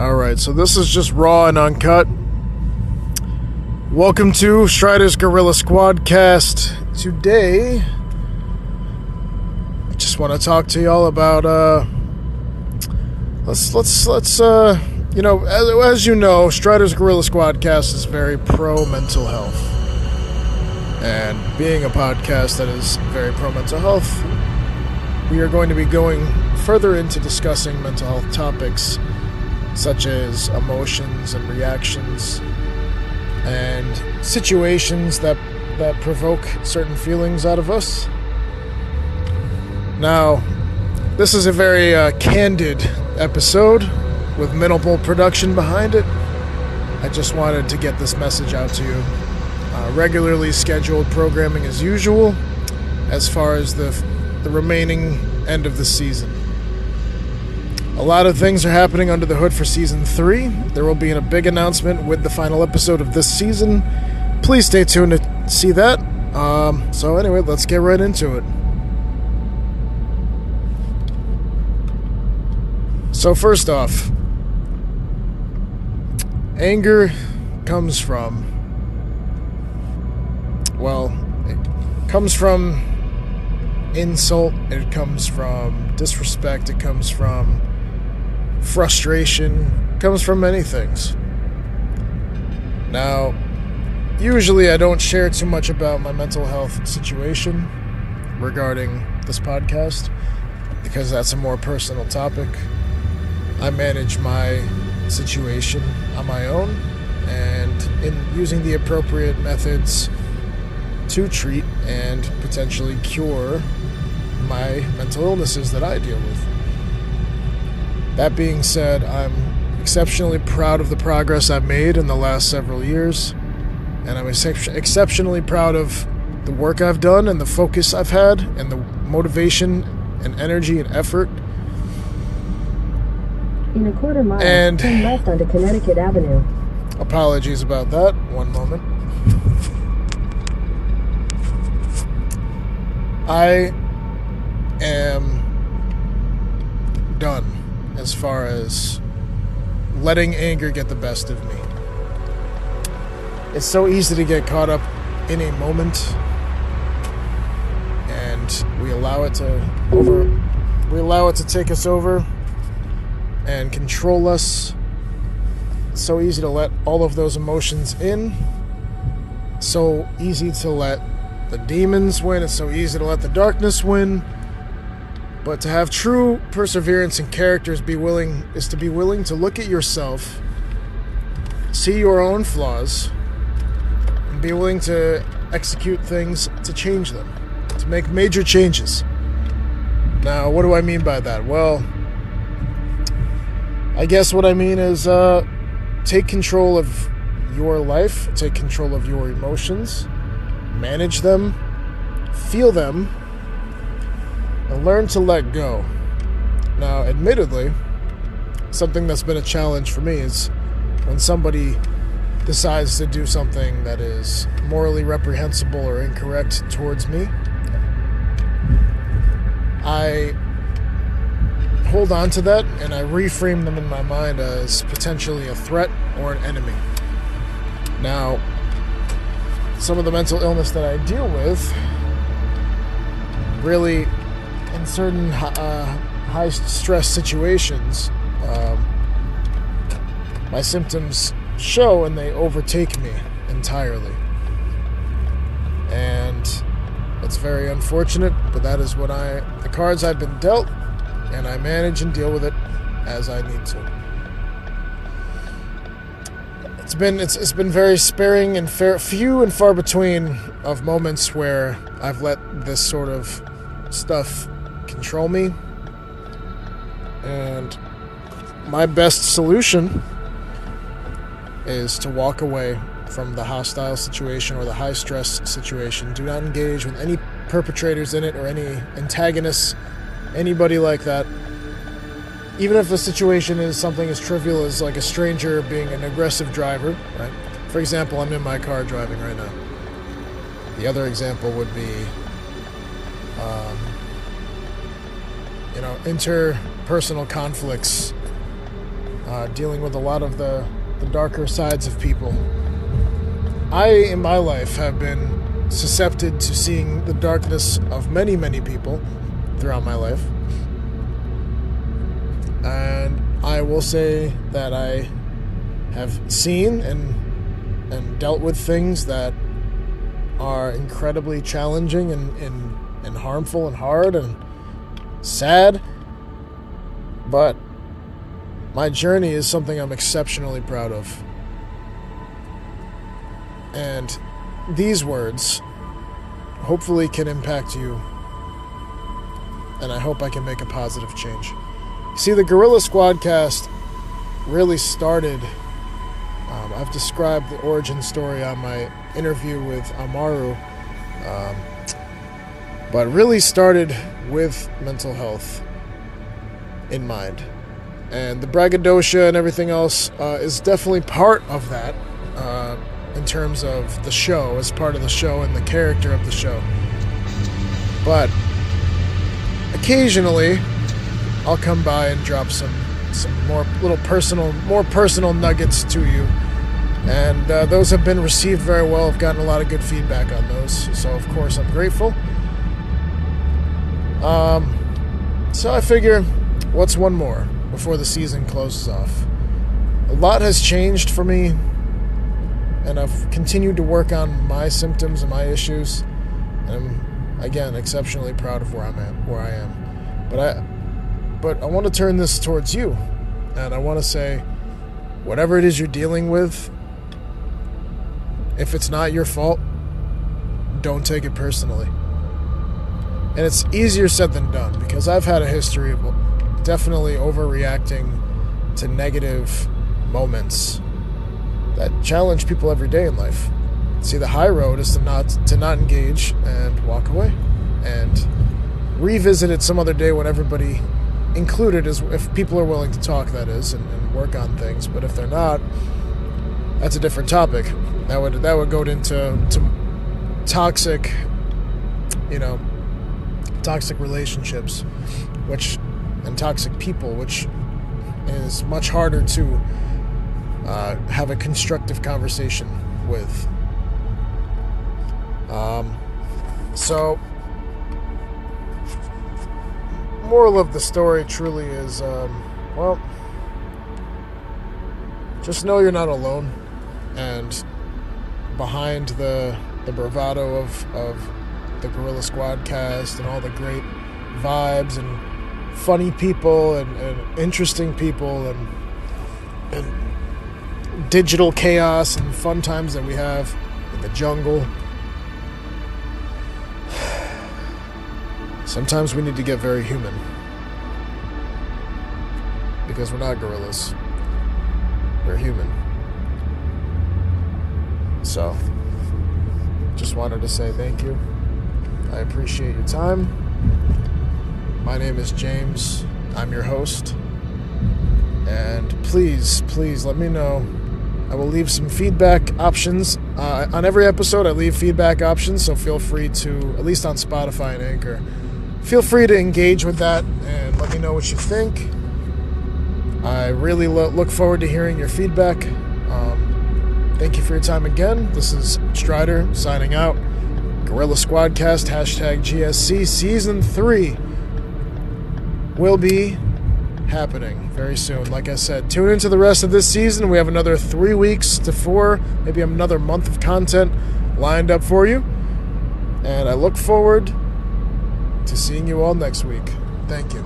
Alright, so this is just raw and uncut. Welcome to Stryder's GorillaSquadCast. Today, I just want to talk to y'all about, let's you know, as you know, Stryder's GorillaSquadCast is very pro mental health. And being a podcast that is very pro mental health, we are going to be going further into discussing mental health topics such as emotions and reactions and situations that provoke certain feelings out of us. Now, this is a very candid episode with minimal production behind it. I just wanted to get this message out to you. Regularly scheduled programming as usual as far as the remaining end of the season. A lot of things are happening under the hood for Season 3. There will be a big announcement with the final episode of this season. Please stay tuned to see that. So anyway, let's get right into it. So first off, anger comes from, well, it comes from insult, it comes from disrespect, it comes from frustration, comes from many things. Now, usually I don't share too much about my mental health situation regarding this podcast because that's a more personal topic. I manage my situation on my own and in using the appropriate methods to treat and potentially cure my mental illnesses that I deal with. That being said, I'm exceptionally proud of the progress I've made in the last several years, and I'm exceptionally proud of the work I've done and the focus I've had and the motivation and energy and effort. In a quarter mile, and turn left onto Connecticut Avenue. Apologies about that. One moment. I am done as far as letting anger get the best of me. It's so easy to get caught up in a moment, and we allow it to take us over and control us. It's so easy to let all of those emotions in. So easy to let the demons win. It's so easy to let the darkness win. But to have true perseverance and character is to be willing to look at yourself, see your own flaws, and be willing to execute things to change them, to make major changes. Now, what do I mean by that? Well, I guess what I mean is take control of your life, take control of your emotions, manage them, feel them, and learn to let go. Now, admittedly, something that's been a challenge for me is when somebody decides to do something that is morally reprehensible or incorrect towards me, I hold on to that and I reframe them in my mind as potentially a threat or an enemy. Now, some of the mental illness that I deal with really, in certain high stress situations, my symptoms show and they overtake me entirely. And it's very unfortunate, but that is the cards I've been dealt, and I manage and deal with it as I need to. It's been very sparing and few and far between of moments where I've let this sort of stuff control me, and my best solution is to walk away from the hostile situation or the high stress situation. Do not engage with any perpetrators in it or any antagonists, anybody like that. Even if the situation is something as trivial as like a stranger being an aggressive driver, right? For example, I'm in my car driving right now. The other example would be interpersonal conflicts dealing with a lot of the darker sides of people. I, in my life, have been susceptible to seeing the darkness of many, many people throughout my life. And I will say that I have seen and dealt with things that are incredibly challenging and harmful and hard and sad. But my journey is something I'm exceptionally proud of. And these words hopefully can impact you. And I hope I can make a positive change. See, the GorillaSquadCast really started... I've described the origin story on my interview with Amaru. But really started with mental health in mind. And the braggadocio and everything else is definitely part of that in terms of the show, as part of the show and the character of the show. But occasionally, I'll come by and drop some more personal nuggets to you. And those have been received very well. I've gotten a lot of good feedback on those. So, of course, I'm grateful. So I figure, what's one more before the season closes off? A lot has changed for me, and I've continued to work on my symptoms and my issues. And I'm, again, exceptionally proud of where I am. But I want to turn this towards you, and I want to say, whatever it is you're dealing with, if it's not your fault, don't take it personally. And it's easier said than done, because I've had a history of definitely overreacting to negative moments that challenge people every day in life. See, the high road is to not engage and walk away, and revisit it some other day when everybody included is, if people are willing to talk, that is, and work on things. But if they're not, that's a different topic. That would go into toxic, toxic relationships, and toxic people, which is much harder to have a constructive conversation with. So, moral of the story truly is, just know you're not alone, and behind the bravado of the GorillaSquadCast and all the great vibes and funny people and interesting people and digital chaos and fun times that we have in the jungle, sometimes we need to get very human, because we're not gorillas, we're human. So, just wanted to say thank you. I appreciate your time. My name is James. I'm your host. And please let me know. I will leave some feedback options. On every episode, I leave feedback options, so feel free to, at least on Spotify and Anchor, feel free to engage with that and let me know what you think. I really look forward to hearing your feedback. Thank you for your time again. This is Stryder signing out. GorillaSquadCast, #GSC Season 3 will be happening very soon. Like I said, tune into the rest of this season. We have another 3 weeks to 4, maybe another month of content lined up for you. And I look forward to seeing you all next week. Thank you.